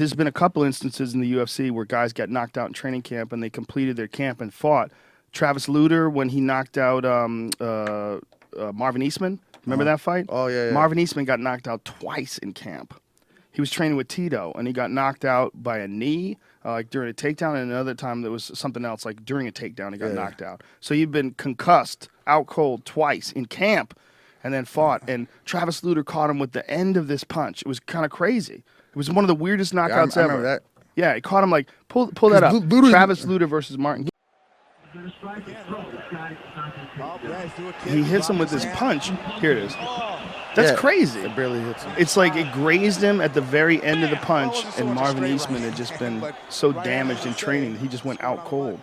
there's been a couple instances in the UFC where guys got knocked out in training camp and they completed their camp and fought. Travis Lutter, when he knocked out Marvin Eastman, remember that fight? Oh, yeah. Marvin Eastman got knocked out twice in camp. He was training with Tito, and he got knocked out by a knee during a takedown, and another time there was something else, like during a takedown, he got knocked out. So he'd been concussed, out cold twice in camp, and then fought. And Travis Lutter caught him with the end of this punch. It was kind of crazy. It was one of the weirdest knockouts I ever. remember that. Yeah, he caught him like, pull that up. Travis Lutter versus Martin. He hits him with this punch. Here it is. That's crazy. It barely hits him. It's like it grazed him at the very end of the punch, and Marvin Eastman had just been so damaged in training that he just went out cold.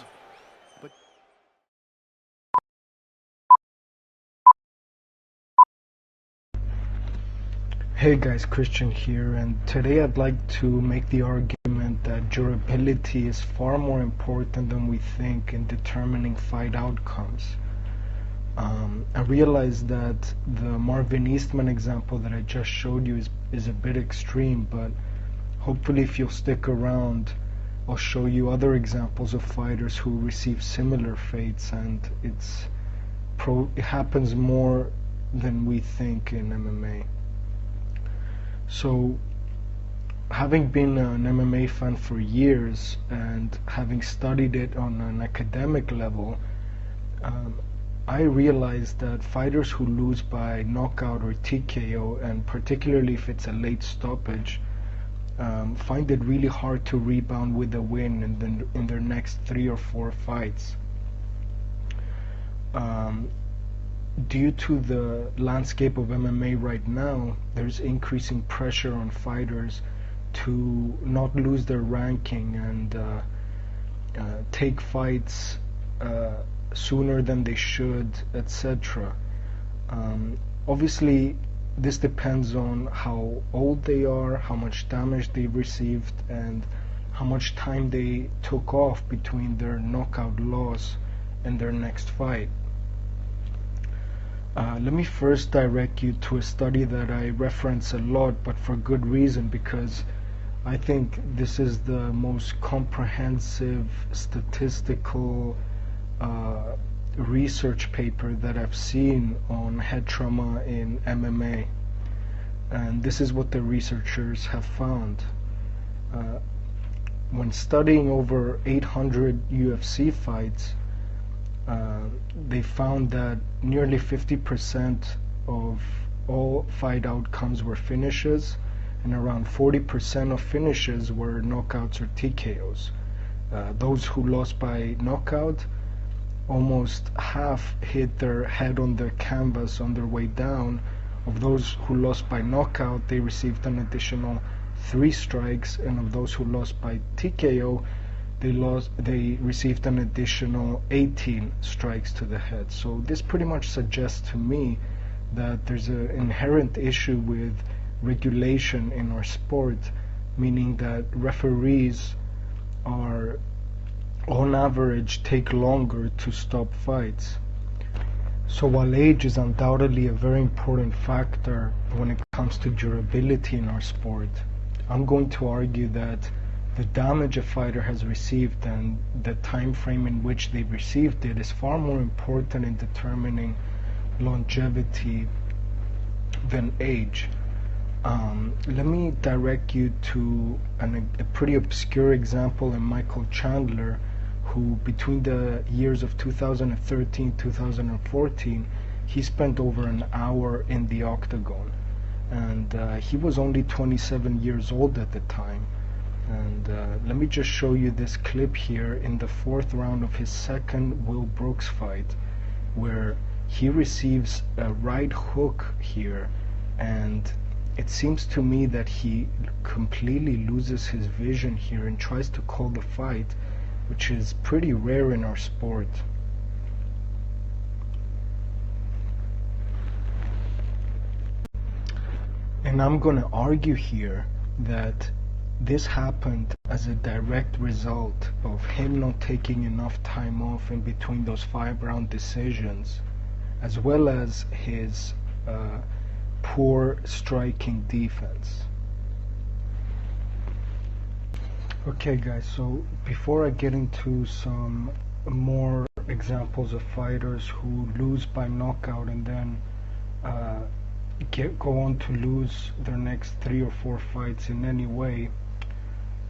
Hey guys, Christian here, and today I'd like to make the argument that durability is far more important than we think in determining fight outcomes. I realize that the Marvin Eastman example that I just showed you is a bit extreme, but hopefully if you'll stick around, I'll show you other examples of fighters who receive similar fates, and it happens more than we think in MMA. So, having been an MMA fan for years and having studied it on an academic level, I realized that fighters who lose by knockout or TKO, and particularly if it's a late stoppage, find it really hard to rebound with a win in their next 3 or 4 fights. Due to the landscape of MMA right now, there's increasing pressure on fighters to not lose their ranking and take fights sooner than they should, etc. Obviously, this depends on how old they are, how much damage they received, and how much time they took off between their knockout loss and their next fight. Let me first direct you to a study that I reference a lot, but for good reason, because I think this is the most comprehensive statistical research paper that I've seen on head trauma in MMA. And this is what the researchers have found. When studying over 800 UFC fights, they found that nearly 50% of all fight outcomes were finishes, and around 40% of finishes were knockouts or TKOs. Those who lost by knockout, almost half hit their head on the canvas on their way down. Of those who lost by knockout, they received an additional 3 strikes, and of those who lost by TKO, they received an additional 18 strikes to the head. So this pretty much suggests to me that there's an inherent issue with regulation in our sport, meaning that referees are on average take longer to stop fights. So while age is undoubtedly a very important factor when it comes to durability in our sport, I'm going to argue that the damage a fighter has received and the time frame in which they received it is far more important in determining longevity than age. Let me direct you to a pretty obscure example in Michael Chandler, who between the years of 2013-2014, he spent over an hour in the octagon, and he was only 27 years old at the time. And let me just show you this clip here in the 4th round of his second Will Brooks fight, where he receives a right hook here, and it seems to me that he completely loses his vision here and tries to call the fight, which is pretty rare in our sport. And I'm going to argue here that this happened as a direct result of him not taking enough time off in between those 5-round decisions, as well as his poor striking defense. Okay guys, so before I get into some more examples of fighters who lose by knockout and then uh, go on to lose their next 3 or 4 fights in any way,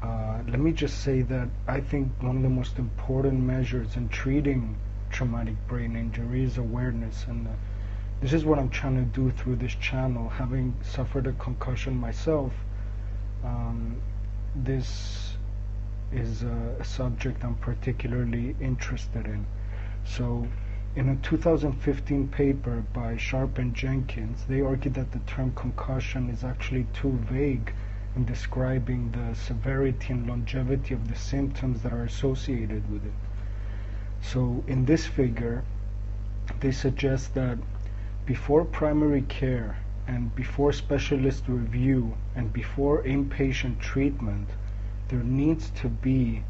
let me just say that I think one of the most important measures in treating traumatic brain injury is awareness, and this is what I'm trying to do through this channel. Having suffered a concussion myself, this is a subject I'm particularly interested in. So in a 2015 paper by Sharp and Jenkins, they argued that the term concussion is actually too vague in describing the severity and longevity of the symptoms that are associated with it. So in this figure, they suggest that before primary care and before specialist review and before inpatient treatment, there needs to be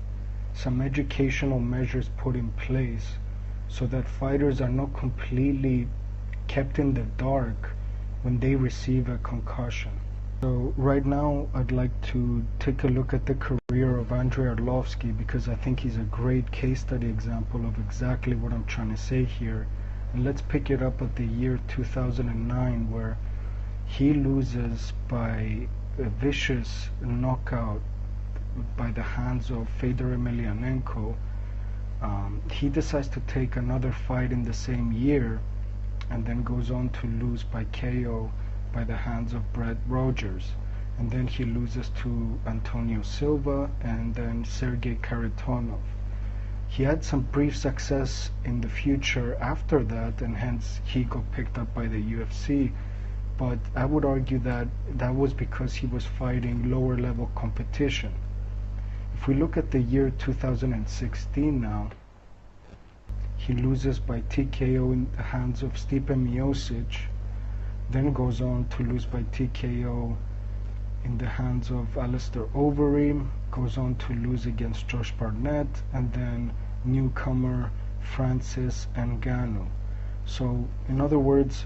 some educational measures put in place so that fighters are not completely kept in the dark when they receive a concussion. So right now I'd like to take a look at the career of Andrei Arlovsky, because I think he's a great case study example of exactly what I'm trying to say here. And let's pick it up at the year 2009, where he loses by a vicious knockout by the hands of Fedor Emelianenko. He decides to take another fight in the same year and then goes on to lose by KO by the hands of Brett Rogers. And then he loses to Antonio Silva and then Sergei Kharitonov. He had some brief success in the future after that, and hence he got picked up by the UFC. But I would argue that that was because he was fighting lower level competition. If we look at the year 2016 now, he loses by TKO in the hands of Stipe Miocic, then goes on to lose by TKO in the hands of Alistair Overeem, goes on to lose against Josh Barnett, and then newcomer Francis Ngannou. So in other words,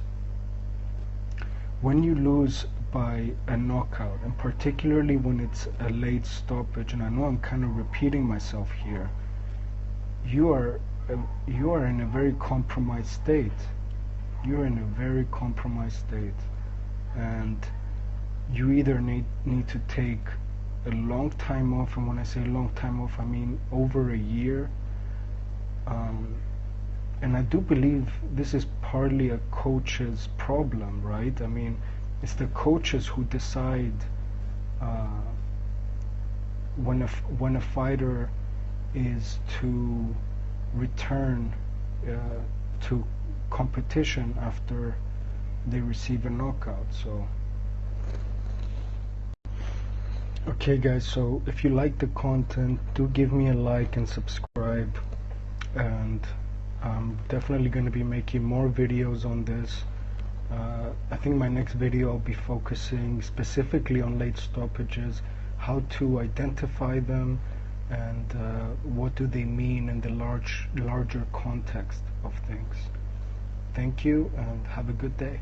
when you lose by a knockout, and particularly when it's a late stoppage, and I know I'm kind of repeating myself here, you are in a very compromised state. You're in a very compromised state, and you either need to take a long time off, and when I say long time off, I mean over a year. And I do believe this is partly a coach's problem, right? I mean, it's the coaches who decide when a fighter is to return to competition after they receive a knockout. So okay guys, so if you like the content, do give me a like and subscribe, and I'm definitely going to be making more videos on this. I think my next video I'll be focusing specifically on late stoppages, how to identify them, and what do they mean in the larger context of things. Thank you and have a good day.